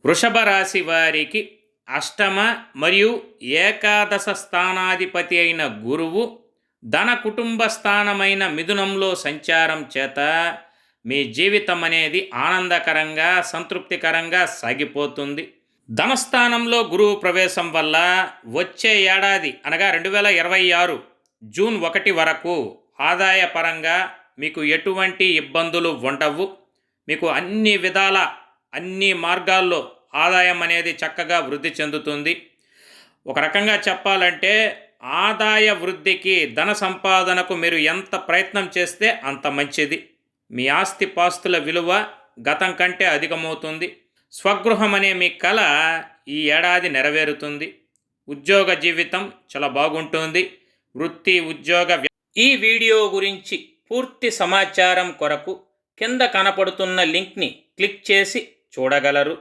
వృషభ రాశి వారికి అష్టమ మరియు ఏకాదశ స్థానాధిపతి అయిన గురువు ధన కుటుంబ స్థానమైన మిథునంలో సంచారం చేత మీ జీవితం అనేది ఆనందకరంగా సంతృప్తికరంగా సాగిపోతుంది. ధనస్థానంలో గురువు ప్రవేశం వల్ల వచ్చే ఏడాది అనగా 2026 జూన్ 1 వరకు ఆదాయపరంగా మీకు ఎటువంటి ఇబ్బందులు ఉండవు. మీకు అన్ని విధాల అన్ని మార్గాల్లో ఆదాయం అనేది చక్కగా వృద్ధి చెందుతుంది. ఒక రకంగా చెప్పాలంటే ఆదాయ వృద్ధికి ధన సంపాదనకు మీరు ఎంత ప్రయత్నం చేస్తే అంత మంచిది. మీ ఆస్తి పాస్తుల విలువ గతం కంటే అధికమవుతుంది. స్వగృహం అనే మీ కల ఈ ఏడాది నెరవేరుతుంది. ఉద్యోగ జీవితం చాలా బాగుంటుంది. వృత్తి ఉద్యోగ ఈ వీడియో గురించి పూర్తి సమాచారం కొరకు కింద కనపడుతున్న లింక్ని క్లిక్ చేసి చూడగలరు.